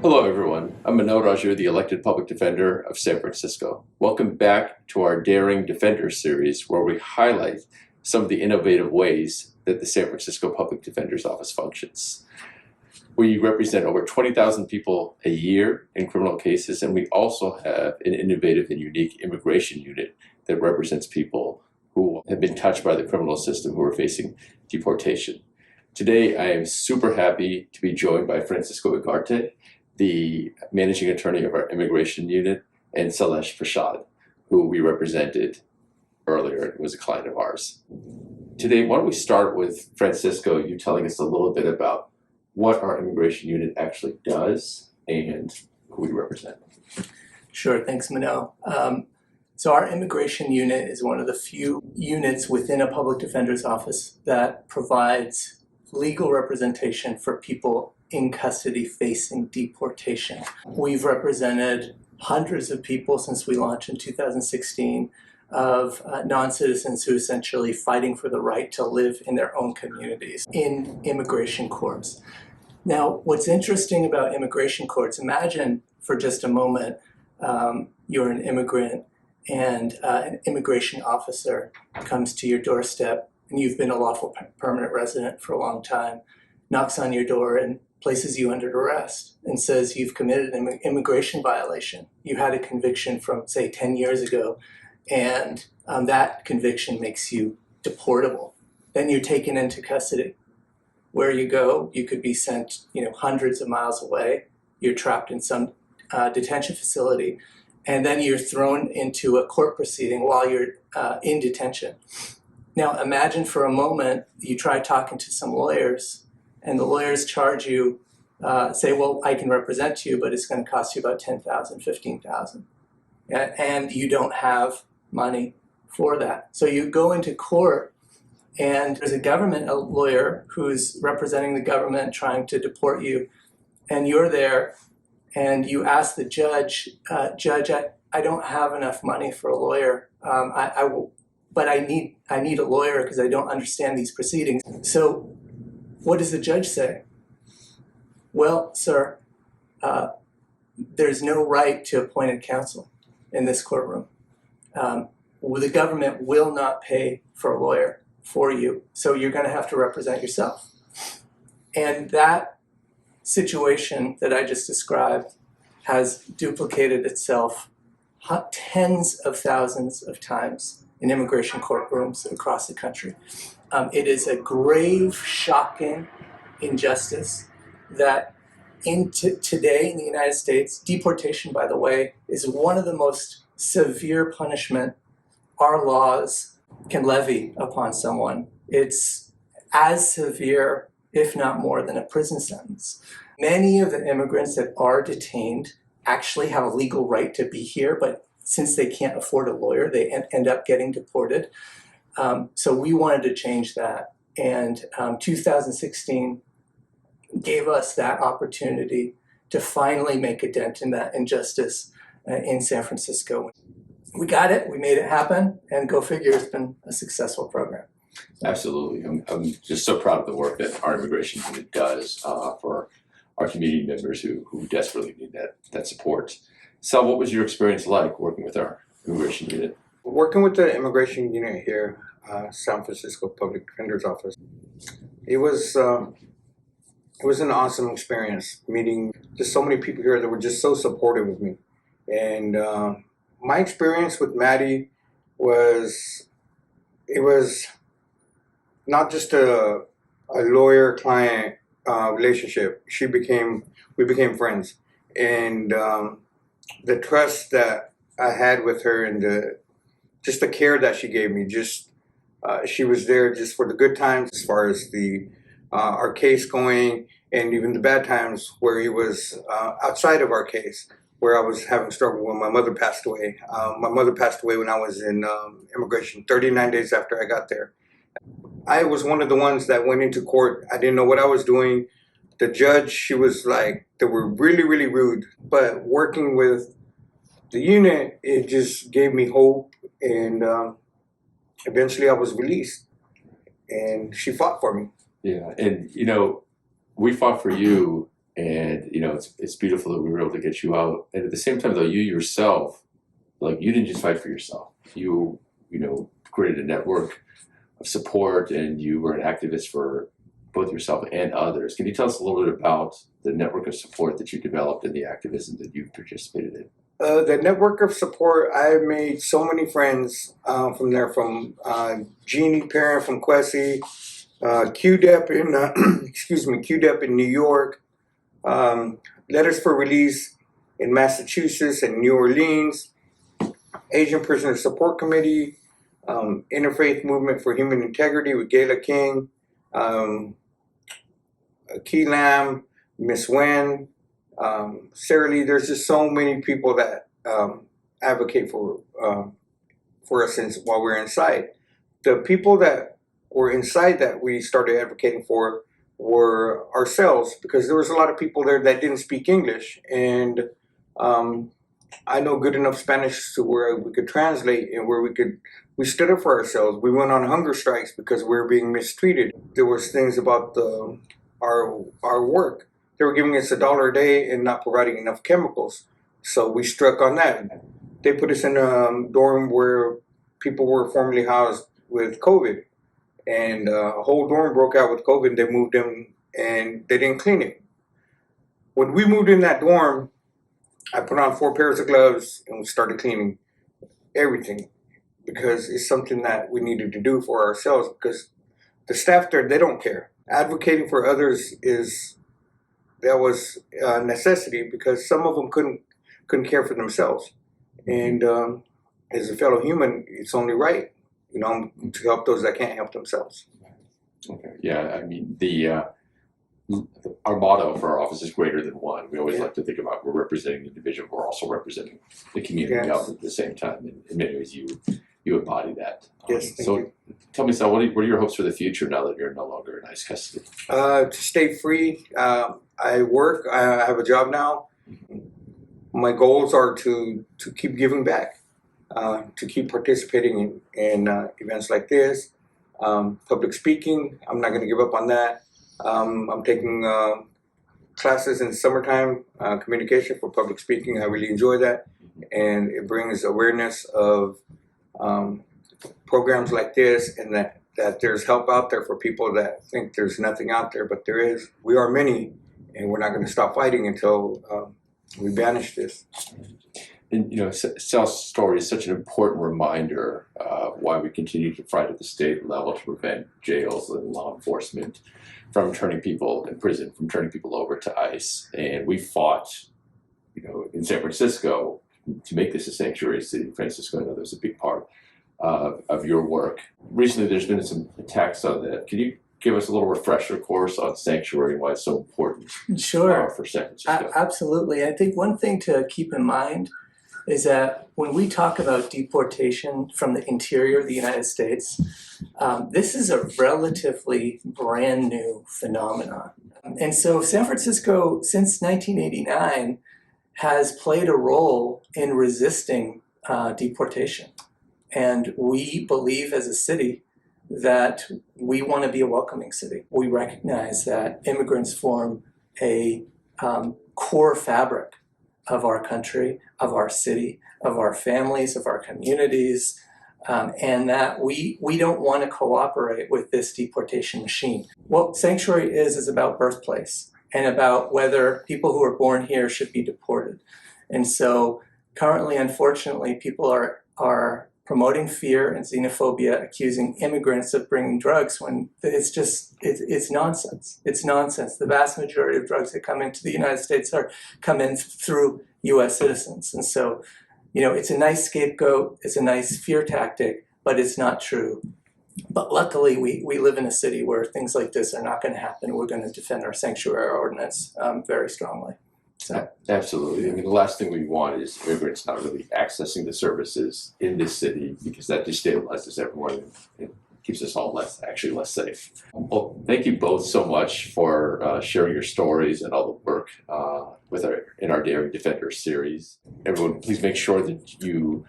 Hello, everyone. I'm Manoj Raju, the elected public defender of San Francisco. Welcome back to our Daring Defender series, where we highlight some of the innovative ways that the San Francisco Public Defender's Office functions. We represent over 20,000 people a year in criminal cases, and we also have an innovative and unique immigration unit that represents people who have been touched by the criminal system who are facing deportation. Today, I am super happy to be joined by Francisco Ugarte, the managing attorney of our immigration unit, and Sal Prasad, who we represented earlier and was a client of ours. Today, why don't we start with Francisco, you telling us a little bit about what our immigration unit actually does and who we represent. Sure, thanks, Manoj. So our immigration unit is one of the few units within a public defender's office that provides legal representation for people in custody facing deportation. We've represented hundreds of people since we launched in 2016 of non-citizens who essentially fighting for the right to live in their own communities in immigration courts. Now, what's interesting about immigration courts, imagine for just a moment you're an immigrant and an immigration officer comes to your doorstep and you've been a lawful permanent resident for a long time, knocks on your door and places you under arrest and says you've committed an immigration violation. You had a conviction from, say, 10 years ago, and that conviction makes you deportable. Then you're taken into custody. Where you go, you could be sent, hundreds of miles away. You're trapped in some detention facility, and then you're thrown into a court proceeding while you're in detention. Now, imagine for a moment you try talking to some lawyers, and the lawyers charge you, say, well, I can represent you, but it's going to cost you about $10,000, $15,000. And you don't have money for that. So you go into court, and there's a lawyer who's representing the government trying to deport you, and you're there, and you ask the judge, Judge, I don't have enough money for a lawyer. But I need a lawyer because I don't understand these proceedings. So what does the judge say? Well, sir, there's no right to appointed counsel in this courtroom. The government will not pay for a lawyer for you, so you're going to have to represent yourself. And that situation that I just described has duplicated itself tens of thousands of times in immigration courtrooms across the country. It is a grave, shocking injustice that today in the United States, deportation, by the way, is one of the most severe punishment our laws can levy upon someone. It's as severe, if not more, than a prison sentence. Many of the immigrants that are detained actually have a legal right to be here, but since they can't afford a lawyer, they end up getting deported. So we wanted to change that. And 2016 gave us that opportunity to finally make a dent in that injustice in San Francisco. We got it, we made it happen, and go figure, it's been a successful program. Absolutely. I'm just so proud of the work that our immigration unit does for our community members who desperately need that support. Sal, what was your experience like working with our immigration unit? Working with the immigration unit here, San Francisco Public Defender's Office, it was an awesome experience meeting just so many people here that were just so supportive of me. And my experience with Maddie was not just a lawyer-client relationship. We became friends, and the trust that I had with her and the care that she gave me, she was there just for the good times as far as our case going, and even the bad times where he was outside of our case, where I was having struggle when my mother passed away. My mother passed away when I was in immigration, 39 days after I got there. I was one of the ones that went into court. I didn't know what I was doing. The judge, she was like, they were really, really rude. But working with the unit, it just gave me hope. And eventually I was released. And she fought for me. Yeah, and we fought for you And it's beautiful that we were able to get you out. And at the same time, though, you yourself, like, you didn't just fight for yourself. You created a network of support, and you were an activist for both yourself and others. Can you tell us a little bit about the network of support that you developed and the activism that you participated in? The network of support, I made so many friends from there, from Jeannie Perrin from Quessy, QDEP in, QDEP in New York, Letters for Release in Massachusetts and New Orleans, Asian Prisoner Support Committee, Interfaith Movement for Human Integrity with Gayla King, Key Lam, Miss Wen, Sarah Lee. There's just so many people that advocate for us while we're inside. The people that were inside that we started advocating for were ourselves, because there was a lot of people there that didn't speak English, and I know good enough Spanish to where we could translate, and where we stood up for ourselves. We went on hunger strikes because we were being mistreated. There was things about our work. They were giving us $1 a day and not providing enough chemicals. So we struck on that. They put us in a dorm where people were formerly housed with COVID. And a whole dorm broke out with COVID. They moved them and they didn't clean it. When we moved in that dorm, I put on 4 pairs of gloves and we started cleaning everything, because it's something that we needed to do for ourselves, because the staff there, they don't care. Advocating for others was a necessity, because some of them couldn't care for themselves. And as a fellow human, it's only right, to help those that can't help themselves. Okay. Yeah, I mean, our motto for our office is greater than one. We always like to think about we're representing the individual, we're also representing the community else at the same time. And in many ways, you embody that. Yes. So tell me, Sal, what are your hopes for the future now that you're no longer in ICE custody? To stay free. I work. I have a job now. My goals are to keep giving back, to keep participating in events like this. Public speaking, I'm not going to give up on that. I'm taking classes in summertime, communication for public speaking. I really enjoy that, and it brings awareness of programs like this, and that there's help out there for people that think there's nothing out there, but there is. We are many, and we're not going to stop fighting until we banish this. And Sal's story is such an important reminder of why we continue to fight at the state level to prevent jails and law enforcement from turning people in prison, from turning people over to ICE. And we fought, in San Francisco to make this a sanctuary city. Francisco, I know there's a big part of your work. Recently, there's been some attacks on that. Can you give us a little refresher course on sanctuary and why it's so important for San Francisco? Absolutely. I think one thing to keep in mind is that when we talk about deportation from the interior of the United States, this is a relatively brand new phenomenon. And so San Francisco, since 1989, has played a role in resisting deportation. And we believe as a city that we want to be a welcoming city. We recognize that immigrants form a core fabric of our country, of our city, of our families, of our communities, and that we don't want to cooperate with this deportation machine. What sanctuary is about birthplace and about whether people who are born here should be deported. And so currently, unfortunately, people are promoting fear and xenophobia, accusing immigrants of bringing drugs when it's nonsense. It's nonsense. The vast majority of drugs that come into the United States come in through U.S. citizens. And so, it's a nice scapegoat, it's a nice fear tactic, but it's not true. But luckily, we live in a city where things like this are not going to happen. We're going to defend our sanctuary ordinance very strongly. So. Absolutely. I mean, the last thing we want is immigrants not really accessing the services in this city, because that destabilizes everyone and keeps us all less safe. Well, thank you both so much for sharing your stories and all the work in our Daring Defenders series. Everyone, please make sure that you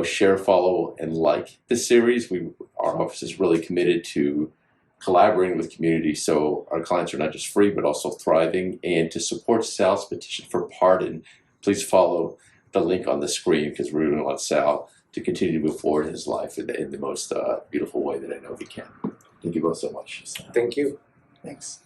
share, follow, and like the series. Our office is really committed to collaborating with community so our clients are not just free but also thriving. And to support Sal's petition for pardon, please follow the link on the screen, because we really want Sal to continue to move forward in his life in the most beautiful way that I know he can. Thank you both so much. Thank you. Thanks.